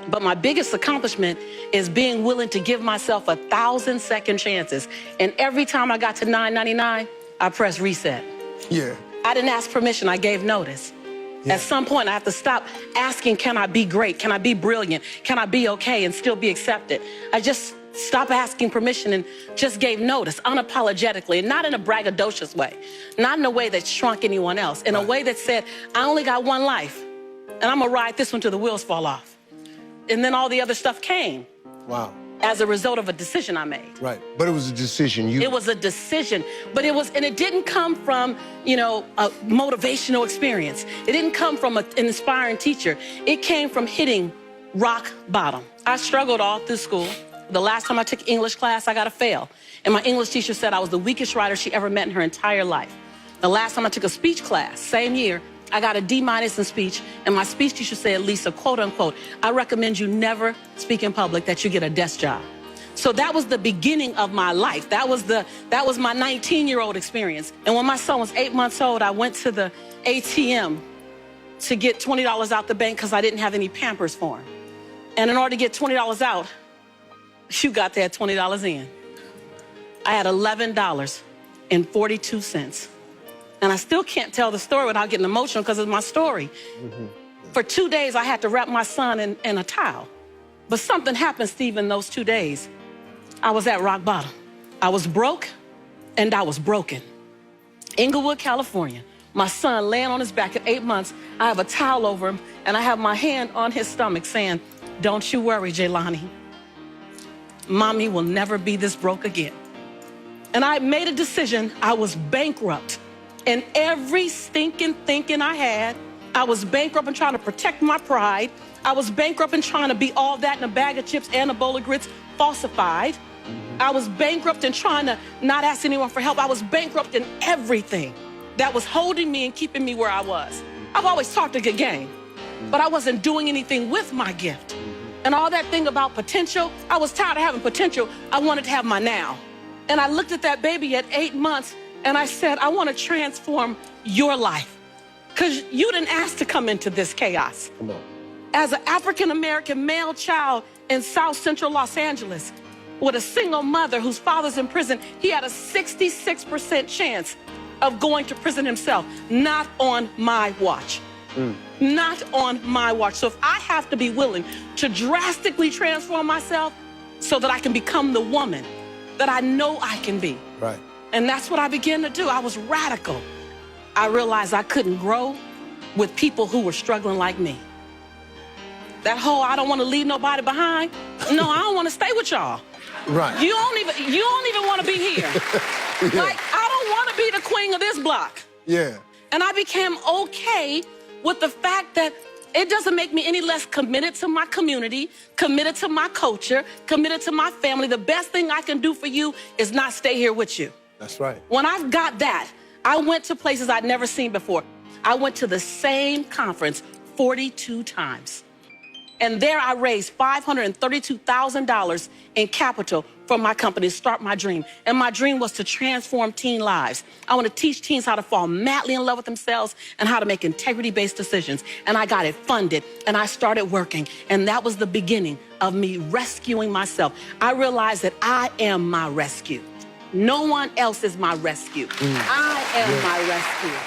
But my biggest accomplishment is being willing to give myself 1,000 second chances. And every time I got to 999, I pressed reset. Yeah. I didn't ask permission, I gave notice. Yeah. At some point, I have to stop asking, can I be great? Can I be brilliant? Can I be okay and still be accepted? I just stopped asking permission and just gave notice unapologetically, and not in a braggadocious way, not in a way that shrunk anyone else, in a way that said, I only got one life, and I'm gonna ride this one till the wheels fall off. And then all the other stuff came. Wow. As a result of a decision I made. Right, but it was a decision. It was a decision, but it didn't come from, you know, a motivational experience. It didn't come from an inspiring teacher. It came from hitting rock bottom. I struggled all through school. The last time I took English class, I got a fail. And my English teacher said I was the weakest writer she ever met in her entire life. The last time I took a speech class, same year, I got a D- in speech, and my speech teacher said, Lisa, quote unquote, I recommend you never speak in public, that you get a desk job. So that was the beginning of my life. That was my 19-year-old experience. And when my son was 8 months old, I went to the ATM to get $20 out the bank because I didn't have any Pampers for him. And in order to get $20 out, you got there at $20 in. I had $11.42. And I still can't tell the story without getting emotional because it's my story. For 2 days, I had to wrap my son in a towel. But something happened, Steve, in those 2 days. I was at rock bottom. I was broke, and I was broken. Inglewood, California. My son laying on his back at 8 months. I have a towel over him, and I have my hand on his stomach saying, don't you worry, Jaylani. Mommy will never be this broke again. And I made a decision. I was bankrupt. And every stinking thinking I had, I was bankrupt in trying to protect my pride. I was bankrupt in trying to be all that in a bag of chips and a bowl of grits, falsified. I was bankrupt in trying to not ask anyone for help. I was bankrupt in everything that was holding me and keeping me where I was. I've always talked a good game, but I wasn't doing anything with my gift. And all that thing about potential, I was tired of having potential. I wanted to have my now. And I looked at that baby at 8 months, and I said, I want to transform your life. Because you didn't ask to come into this chaos. Come on. As an African-American male child in South Central Los Angeles, with a single mother whose father's in prison, he had a 66% chance of going to prison himself. Not on my watch. Not on my watch. So if I have to be willing to drastically transform myself so that I can become the woman that I know I can be. Right. And that's what I began to do. I was radical. I realized I couldn't grow with people who were struggling like me. That whole, I don't want to leave nobody behind. No, I don't want to stay with y'all. Right. You don't even want to be here. Yeah. Like, I don't want to be the queen of this block. Yeah. And I became okay with the fact that it doesn't make me any less committed to my community, committed to my culture, committed to my family. The best thing I can do for you is not stay here with you. That's right. When I've got that, I went to places I'd never seen before. I went to the same conference 42 times. And there I raised $532,000 in capital for my company to start my dream. And my dream was to transform teen lives. I want to teach teens how to fall madly in love with themselves and how to make integrity-based decisions. And I got it funded, and I started working. And that was the beginning of me rescuing myself. I realized that I am my rescue. No one else is my rescue. I am my rescue.